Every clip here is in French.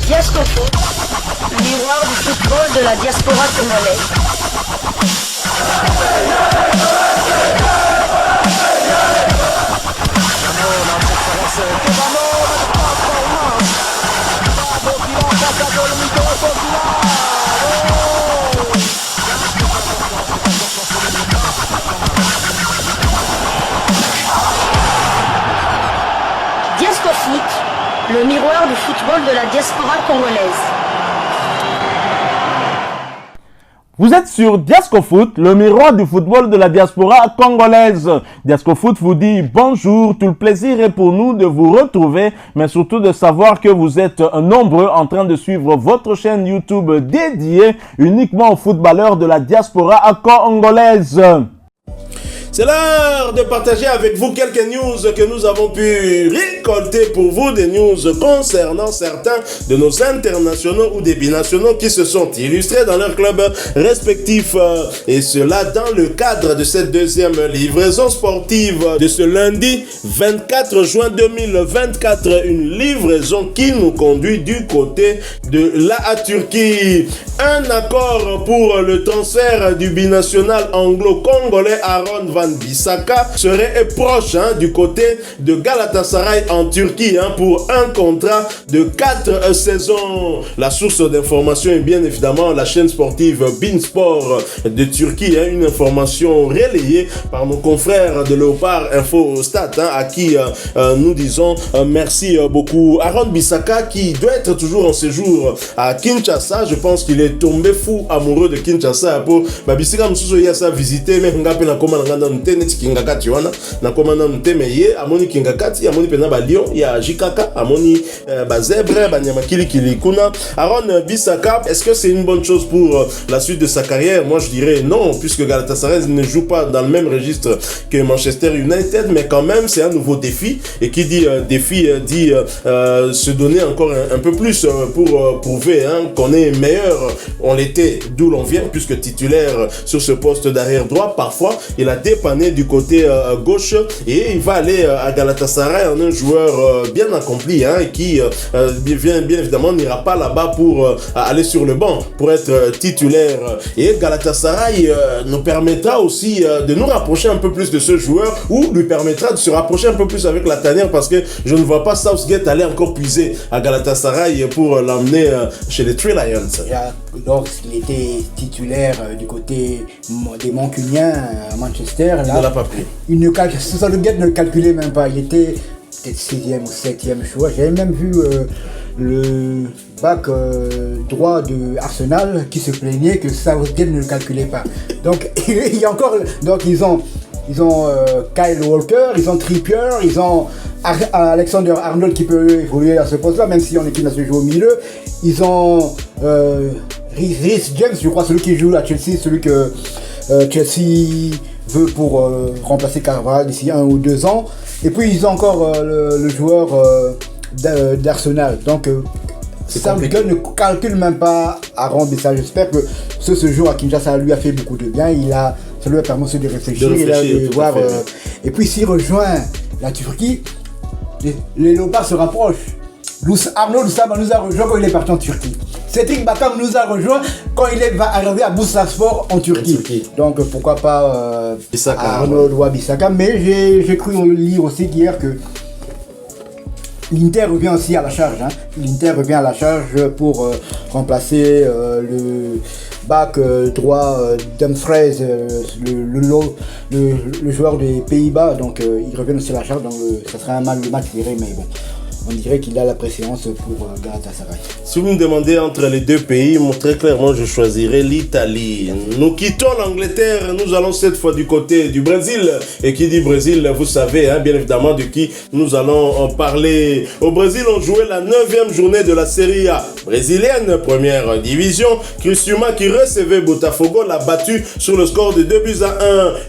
Diascofoot, le miroir du football de la diaspora congolaise. Diascofoot, le miroir du football de la diaspora congolaise. Vous êtes sur Diascofoot, le miroir du football de la diaspora congolaise. Diascofoot vous dit bonjour, tout le plaisir est pour nous de vous retrouver, mais surtout de savoir que vous êtes nombreux en train de suivre votre chaîne YouTube dédiée uniquement aux footballeurs de la diaspora congolaise. C'est l'heure de partager avec vous quelques news que nous avons pu récolter pour vous, des news concernant certains de nos internationaux ou des binationaux qui se sont illustrés dans leurs clubs respectifs. Et cela dans le cadre de cette deuxième livraison sportive de ce lundi 24 juin 2024. Une livraison qui nous conduit du côté de la Turquie. Un accord pour le transfert du binational anglo-congolais Aaron Van Bissaka serait proche du côté de Galatasaray en Turquie pour un contrat de 4 saisons. La source d'information est bien évidemment la chaîne sportive Beansport de Turquie, une information relayée par nos confrères de Léopard Infostat à qui nous disons merci beaucoup. Aaron Bissaka qui doit être toujours en séjour à Kinshasa, je pense qu'il est tombé fou amoureux de Kinshasa pour Bissaka msusu ya sa visiter mais ngapi na koma nganda neti kingakati wana na koma na ntemeye amoni kingakati amoni pena ba lion ya jikaka amoni ba zèbre ba nyamakili kilikuna. Aaron Bissaka, est-ce que c'est une bonne chose pour la suite de sa carrière? Moi je dirais non, puisque Galatasaray ne joue pas dans le même registre que Manchester United, mais quand même c'est un nouveau défi, et qui dit défi dit se donner encore un peu plus pour prouver qu'on est meilleur. On l'était d'où l'on vient, puisque titulaire sur ce poste d'arrière droit. Parfois il a dépanné du côté gauche, et il va aller à Galatasaray en un joueur bien accompli et qui bien évidemment n'ira pas là-bas pour aller sur le banc pour être titulaire. Et Galatasaray nous permettra aussi de nous rapprocher un peu plus de ce joueur, ou lui permettra de se rapprocher un peu plus avec la tanière, parce que je ne vois pas Southgate aller encore puiser à Galatasaray pour l'emmener chez les Three Lions. Lorsqu'il était titulaire du côté des Mancuniens à Manchester, là, Southgate ne le calculait même pas. Il était peut-être 6e ou 7e choix. J'avais même vu le back droit de Arsenal qui se plaignait que Southgate ne le calculait pas. Donc il y a encore, donc ils ont Kyle Walker, ils ont Trippier, ils ont Alexander Arnold qui peut évoluer à ce poste-là, même si on équipe à se jouer au milieu. Ils ont Reece James, je crois, celui qui joue à Chelsea, celui que Chelsea veut pour remplacer Carvalho d'ici 1 ou 2 ans. Et puis ils ont encore le joueur d'Arsenal. Donc Southgate ne calcule même pas Aaron Bissaka. J'espère que ce séjour à Kinshasa lui a fait beaucoup de bien. Ça lui a permis aussi de réfléchir de voir. Et puis s'il rejoint la Turquie, les Léopards se rapprochent. Arnaud Loussama nous a rejoint quand il est parti en Turquie. Cédric Bakam nous a rejoint quand il va arriver à Bursaspor en Turquie. Donc pourquoi pas Arnaud Bissaka. Mais j'ai cru lire aussi hier que l'Inter revient aussi à la charge. L'Inter revient à la charge pour remplacer le back droit Dumfries, le joueur des Pays-Bas. Donc il revient aussi à la charge. Donc ça sera un match serré, mais bon. On dirait qu'il a la préférence pour Galatasaray. Si vous me demandez entre les deux pays, très clairement, je choisirais l'Italie. Nous quittons l'Angleterre, nous allons cette fois du côté du Brésil. Et qui dit Brésil, vous savez bien évidemment de qui nous allons en parler. Au Brésil, on jouait la 9e journée de la Serie A brésilienne, première division. Criciúma qui recevait Botafogo l'a battu sur le score de 2-1.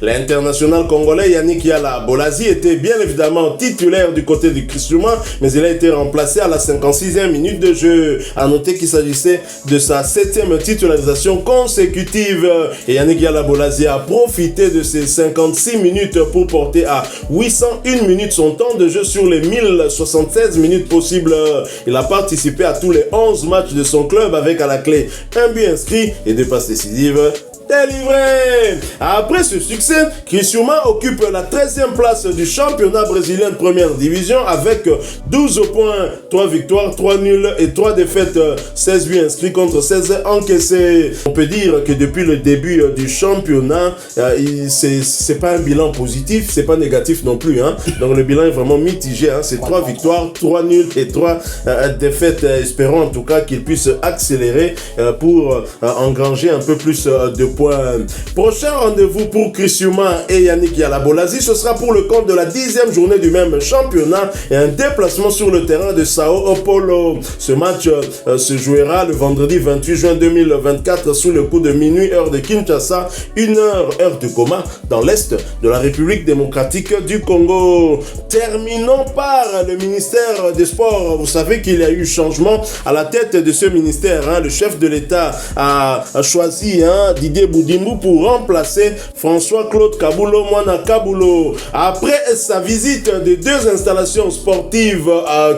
L'international congolais Yannick Yala Bolasie était bien évidemment titulaire du côté du Criciúma, mais il il a été remplacé à la 56e minute de jeu. À noter qu'il s'agissait de sa 7e titularisation consécutive. Et Yannick Yala-Bolasie a profité de ces 56 minutes pour porter à 801 minutes son temps de jeu sur les 1076 minutes possibles. Il a participé à tous les 11 matchs de son club avec à la clé un but inscrit et 2 passes décisives délivré. Après ce succès, Criciúma occupe la 13e place du championnat brésilien de première division avec 12 points, 3 victoires, 3 nuls et 3 défaites, 16 buts inscrits contre 16 encaissés. On peut dire que depuis le début du championnat, c'est pas un bilan positif, c'est pas négatif non plus. Donc le bilan est vraiment mitigé. C'est 3 victoires, 3 nuls et 3 défaites. Espérons en tout cas qu'il puisse accélérer pour engranger un peu plus de points. Prochain rendez-vous pour Criciúma et Yannick Yala-Bolasie, ce sera pour le compte de la 10e journée du même championnat et un déplacement sur le terrain de Sao Paulo. Ce match se jouera le vendredi 28 juin 2024 sous le coup de minuit heure de Kinshasa, 1h heure de Goma dans l'est de la République démocratique du Congo. Terminons par le ministère des Sports. Vous savez qu'il y a eu changement à la tête de ce ministère. Le chef de l'État a choisi Didier Boudimbu pour remplacer François-Claude Kabulo Mwana Kabulo. Après sa visite de 2 installations sportives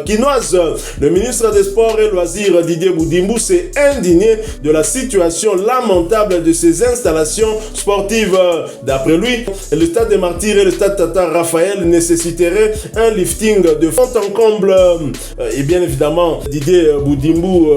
quinoises, le ministre des Sports et Loisirs Didier Boudimbu s'est indigné de la situation lamentable de ces installations sportives. D'après lui, le stade des Martyrs et le stade Tata Raphaël nécessiteraient un lifting de fond en comble. Et bien évidemment, Didier Boudimbu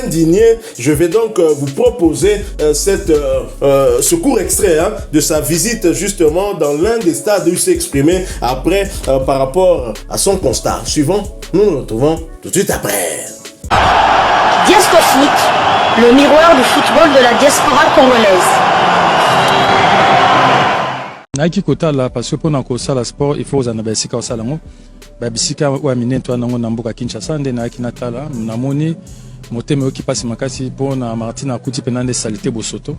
indigné, je vais donc vous proposer ce court extrait de sa visite justement dans l'un des stades où il s'est exprimé après par rapport à son constat. Suivant, nous nous retrouvons tout de suite après. Diasco Foot, le miroir du football de la diaspora congolaise. Naiki kota la parce que pour la sport il faut aux anabesika osalango babisika wa minento nango nambuka Kinshasa nde naiki natala namoni motema oki pasi makasi pour na Martina kuti penande salité bosoto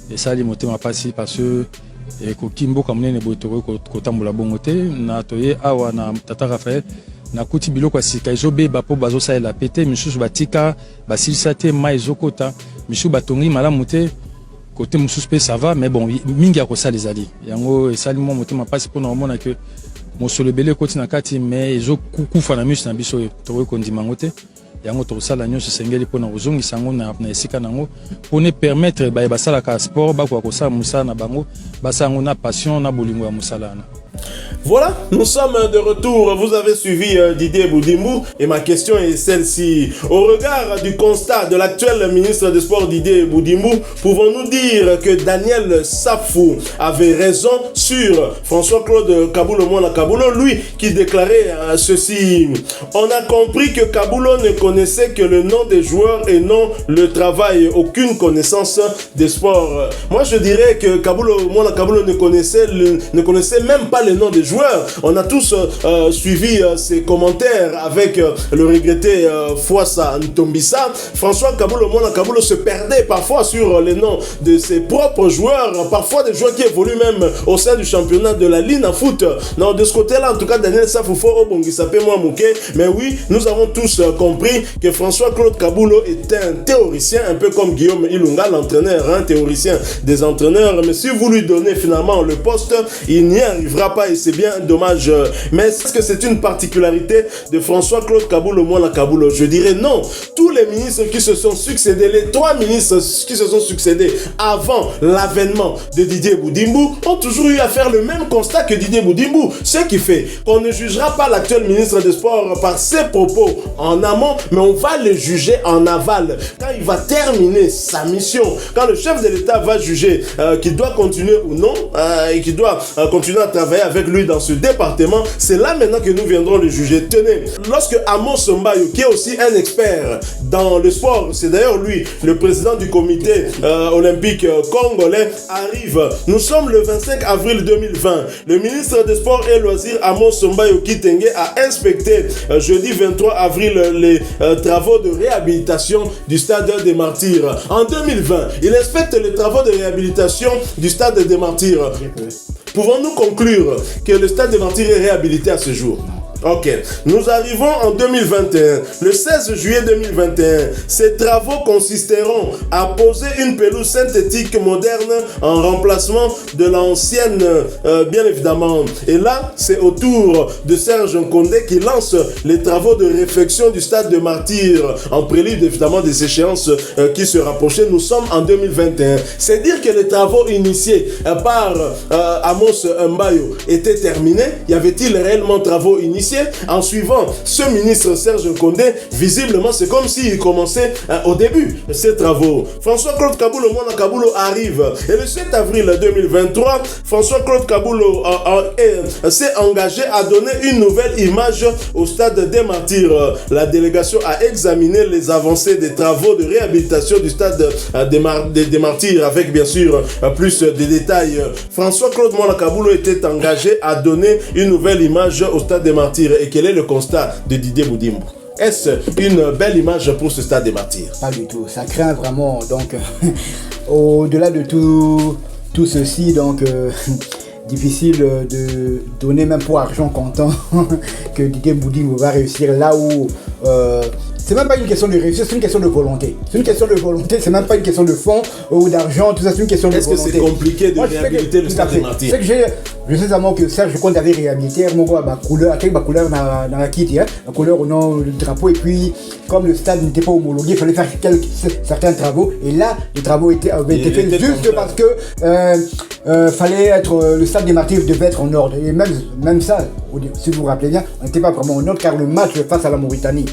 et ça li motema pasi parce que ko kimboka munene botoro ko tambola bongote na toye awa na Tata Raphaël na kuti biloko asika ezobeba po bazo saela pété misusu batika basilisa te mai zokota misusu batongi malamu te côté moussous ça va mais bon mingi a kosa les alliés yango et sali mo motema passe pour normalement que mosolo belé côté na kati mais ezo kufa na miso na biso to ko ndima ngote yango to sala nyo sengeli pona ozongi sango na esika nango pour ne permettre ba basala ka sport ba ko kosa musala na bango basango na passion na bolingo ya musala na. Voilà, nous sommes de retour. Vous avez suivi Didier Boudimbu et ma question est celle-ci. Au regard du constat de l'actuel ministre des Sports Didier Boudimbu, pouvons-nous dire que Daniel Safou avait raison sur François-Claude Kabulo Mwana Kabulo, lui qui déclarait ceci. On a compris que Kabulo ne connaissait que le nom des joueurs et non le travail, aucune connaissance des sports. Moi je dirais que Kabulo Mwana Kabulo ne connaissait même pas le nom des joueurs. On a tous suivi ses commentaires avec le regretté Fouassa Ntombisa. François Kabulo Mwana Kabulo se perdait parfois sur les noms de ses propres joueurs, parfois des joueurs qui évoluent même au sein du championnat de la Ligue en foot. Non, de ce côté-là, en tout cas, Daniel Safoufo Obongisape Mouamouké. Mais oui, nous avons tous compris que François-Claude Kabulo est un théoricien, un peu comme Guillaume Ilunga, l'entraîneur, un théoricien des entraîneurs. Mais si vous lui donnez finalement le poste, il n'y arrivera pas et c'est bien dommage. Mais est-ce que c'est une particularité de François-Claude Kabulo Mwana Kabulo? Je dirais non. Tous les ministres qui se sont succédés, les 3 ministres qui se sont succédés avant l'avènement de Didier Boudimbu ont toujours eu à faire le même constat que Didier Boudimbu. Ce qui fait qu'on ne jugera pas l'actuel ministre des Sports par ses propos en amont, mais on va le juger en aval. Quand il va terminer sa mission, quand le chef de l'État va juger qu'il doit continuer ou non, et qu'il doit continuer à travailler avec lui dans ce département, c'est là maintenant que nous viendrons le juger. Tenez, lorsque Amos Mbayo, qui est aussi un expert dans le sport, c'est d'ailleurs lui le président du comité olympique congolais, arrive. Nous sommes le 25 avril 2020. Le ministre des Sports et Loisirs Amos Mbayo Kitenge a inspecté jeudi 23 avril les travaux de réhabilitation du stade des Martyrs. En 2020, il inspecte les travaux de réhabilitation du stade des Martyrs. Pouvons-nous conclure que le stade des Martyrs est réhabilité à ce jour? Ok, nous arrivons en 2021. Le 16 juillet 2021, ces travaux consisteront à poser une pelouse synthétique moderne en remplacement de l'ancienne, bien évidemment. Et là, c'est au tour de Serge Nkondé qui lance les travaux de réfection du stade de Martyrs en prélude évidemment des échéances qui se rapprochaient. Nous sommes en 2021. C'est dire que les travaux initiés par Amos Mbayo étaient terminés. Y avait-il réellement travaux initiés? En suivant ce ministre Serge Nkondé, visiblement c'est comme s'il commençait au début ces travaux. François-Claude Kaboulo Mwana Kaboulo arrive et le 7 avril 2023, François-Claude Kaboulo s'est engagé à donner une nouvelle image au stade des Martyrs. La délégation a examiné les avancées des travaux de réhabilitation du stade des Martyrs avec bien sûr plus de détails. François-Claude Mwana Kaboulo était engagé à donner une nouvelle image au stade des Martyrs. Et quel est le constat de Didier Boudimbo? Est-ce une belle image pour ce stade des Martyrs? Pas du tout, ça craint vraiment. Donc, au-delà de tout ceci, donc, difficile de donner même pour argent comptant que Didier Boudimbo va réussir là où... c'est même pas une question de réussite, c'est une question de volonté. C'est une question de volonté, c'est même pas une question de fonds ou d'argent, tout ça, c'est une question de volonté. Est-ce que c'est compliqué de réhabiliter le stade des Martyrs? C'est que je sais seulement que Serge Nkondé avait réhabilité mon couleur, avec ma couleur dans la kit, la couleur au nom du drapeau, et puis comme le stade n'était pas homologué, il fallait faire certains travaux, et là, les travaux avaient été faits juste parce que fallait être, le stade des Martyrs devait être en ordre, et même ça, si vous vous rappelez bien, on n'était pas vraiment en ordre, car le match face à la Mauritanie,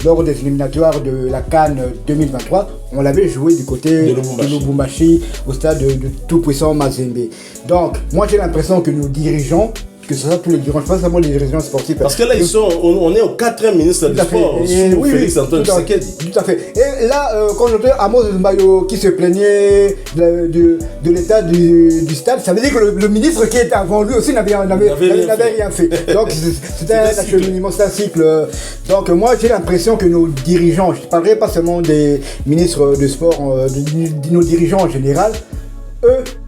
lors des éliminatoires de la CAN 2023, on l'avait joué du côté de Lubumbashi, au stade de tout-puissant Mazembe. Donc, moi j'ai l'impression que nos dirigeants, que ce soit tous les dirigeants, je pense seulement les dirigeants sportifs. Parce que là, on est au 4e ministre du sport, sous Félix Antoine Tshisekedi. Tout à fait. Et là, quand on entend Amos Mbayo qui se plaignait de l'état du stade, ça veut dire que le ministre qui était avant lui aussi n'avait rien fait. Donc, c'était un acheminement, c'était un cycle. Donc, moi, j'ai l'impression que nos dirigeants, je ne parlerai pas seulement des ministres de sport, de nos dirigeants en général,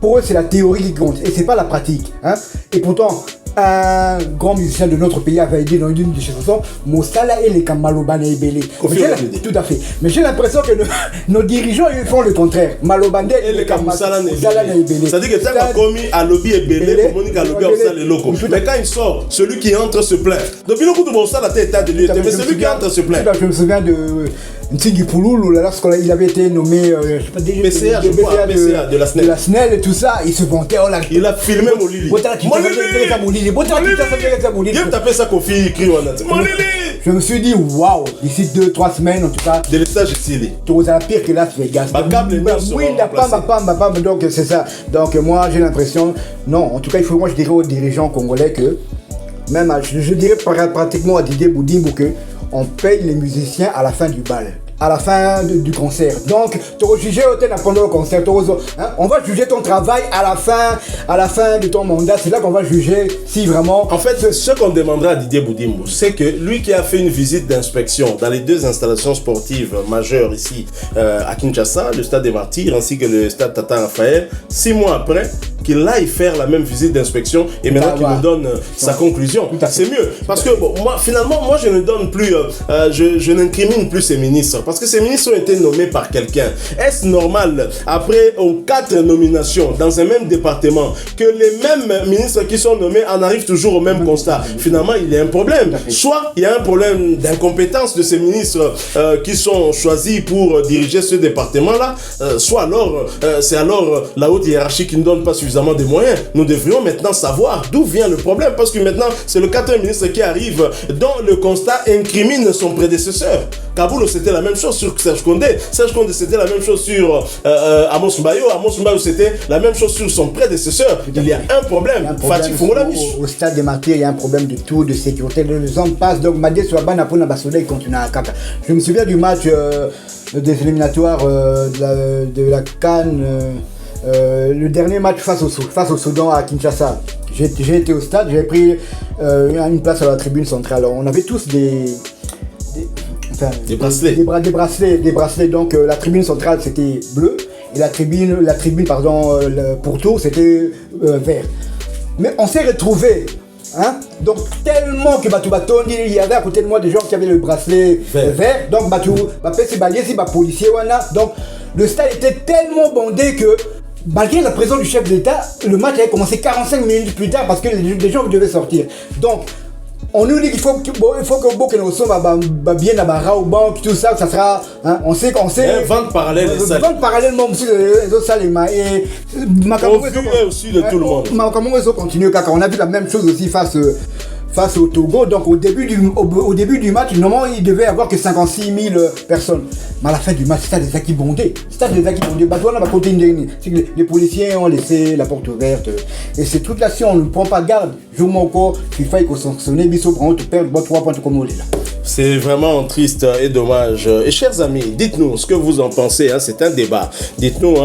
pour eux, c'est la théorie qui compte et c'est pas la pratique. Hein. Et pourtant, un grand musicien de notre pays avait dit dans une de ses chansons, Mosala et les Kamalobane et Belé. Tout à fait. Mais j'ai l'impression que nos dirigeants ils font le contraire. Malobane et les Kamalobane et Belé. C'est-à-dire que t'as commis à lobby et Belé, pour Monique à lobby au sale et loco. Mais quand il sort, celui qui entre se plaint. Depuis le coup de bon sala, t'es état de lui, mais celui qui entre se plaint. Je me souviens de Ntigi Pouloulou, lorsqu'il avait été nommé PCA de la SNEL. De la SNEL et tout ça, il se vantait. Il a filmé Molili. Il tapé sa Kofi, écrit Molili. Je me suis dit, waouh, d'ici 2-3 semaines en tout cas. De l'estage ici. Tu as pire que Las Vegas. Donc c'est ça. Donc moi j'ai l'impression, non, en tout cas moi je dirais aux dirigeants congolais que, même je dirais pratiquement à Didier Boudimbo que on paye les musiciens à la fin du bal, à la fin du concert. Donc, tu vas juger pendant le concert. On va juger ton travail à la fin de ton mandat. C'est là qu'on va juger si vraiment... En fait, ce qu'on demandera à Didier Boudimbo, c'est que lui qui a fait une visite d'inspection dans les deux installations sportives majeures ici à Kinshasa, le stade des Martyrs ainsi que le stade Tata Raphaël, 6 mois après, qu'il aille faire la même visite d'inspection et maintenant qu'il nous donne sa conclusion. C'est mieux. Parce que bon, moi, finalement, je ne donne plus, je n'incrimine plus ces ministres. Parce que ces ministres ont été nommés par quelqu'un. Est-ce normal, après 4 nominations dans un même département, que les mêmes ministres qui sont nommés en arrivent toujours au même constat? Finalement, il y a un problème. Soit il y a un problème d'incompétence de ces ministres qui sont choisis pour diriger ce département-là, soit alors, c'est alors la haute hiérarchie qui ne donne pas suffisamment des moyens. Nous devrions maintenant savoir d'où vient le problème, parce que maintenant c'est le 4e ministre qui arrive dont le constat incrimine son prédécesseur. Kaboulo c'était la même chose sur Serge Nkondé. Serge Nkondé c'était la même chose sur Amos Mbayo. Amos Mbayo c'était la même chose sur son prédécesseur. Il y a un problème. Au stade des Martyrs, il y a un problème de tout, de sécurité. Les hommes passent, donc Madé Souabana pour Nabasoda, il continue à Kaka. Je me souviens du match des éliminatoires de la CAN. Le dernier match face au Soudan à Kinshasa, j'ai été au stade, j'ai pris une place à la tribune centrale. On avait tous des bracelets. Donc la tribune centrale c'était bleu et la tribune pour tout c'était vert. Mais on s'est retrouvés Hein? Donc tellement que il y avait à côté de moi des gens qui avaient le bracelet vert. Donc policier donc le stade était tellement bondé que malgré la présence du chef d'État, le match avait commencé 45 minutes plus tard parce que les gens devaient sortir. Donc on nous dit qu'il faut que Burkina Faso va bien à au banque, tout ça, ça sera, hein, on sait. Vente parallèle, vente parallèlement aussi les autres salles et aussi de tout le monde. Continue car on a vu la même chose aussi face au Togo. Donc au début du match, normalement il devait y avoir que 56 000 personnes. Mais à la fin du match, c'était des acquis bondés. Les policiers ont laissé la porte ouverte. Et c'est toute là, si on ne prend pas garde, je m'en encore, il faut sanctionner, il faut perdre 3 points comme on est là. C'est vraiment triste et dommage. Et chers amis, dites-nous ce que vous en pensez. Hein, c'est un débat. Dites-nous,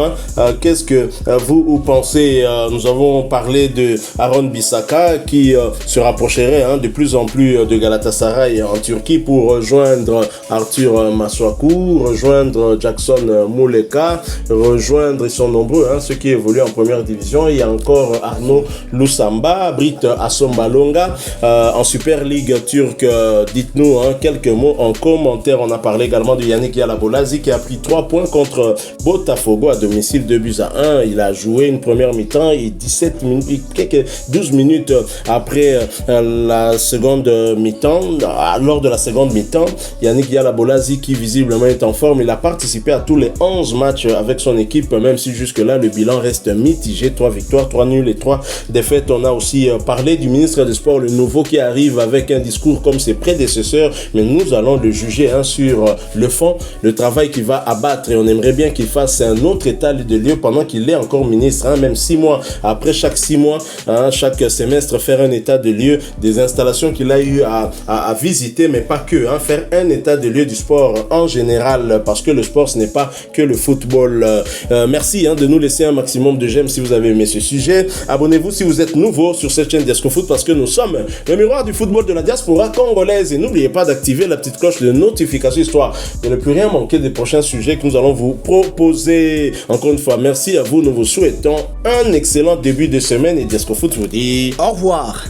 qu'est-ce que vous pensez. Nous avons parlé de Aaron Bissaka qui se rapprocherait de plus en plus de Galatasaray en Turquie pour rejoindre Arthur Masuaku, rejoindre Jackson Mouleka, rejoindre, ils sont nombreux, ceux qui évoluent en première division. Il y a encore Arnaud Loussamba, Brit Assombalonga en Super League turque. Dites-nous quelques mots en commentaire. On a parlé également de Yannick Yalabolazi qui a pris 3 points contre Botafogo à domicile, 2-1. Il a joué une première mi-temps et 12 minutes après la seconde mi-temps. Lors de la seconde mi-temps, Yannick Yalabolazi qui visiblement est en forme, il a participé à tous les 11 matchs avec son équipe, même si jusque-là le bilan reste mitigé. 3 victoires, 3 nuls et 3 défaites. On a aussi parlé du ministre des Sports, le nouveau, qui arrive avec un discours comme ses prédécesseurs, mais nous allons le juger sur le fond, le travail qu'il va abattre, et on aimerait bien qu'il fasse un autre état de lieu pendant qu'il est encore ministre, même 6 mois, après chaque 6 mois, chaque semestre, faire un état de lieu des installations qu'il a eu à visiter, mais pas que, faire un état de lieu du sport en général, parce que le sport ce n'est pas que le football. Merci de nous laisser un maximum de j'aime si vous avez aimé ce sujet. Abonnez-vous si vous êtes nouveau sur cette chaîne Diasco Foot, parce que nous sommes le miroir du football de la diaspora congolaise, et n'oubliez pas d'activer la petite cloche de notification histoire de ne plus rien manquer des prochains sujets que nous allons vous proposer. Encore une fois, merci à vous. Nous vous souhaitons un excellent début de semaine et Diasco Foot vous dit au revoir.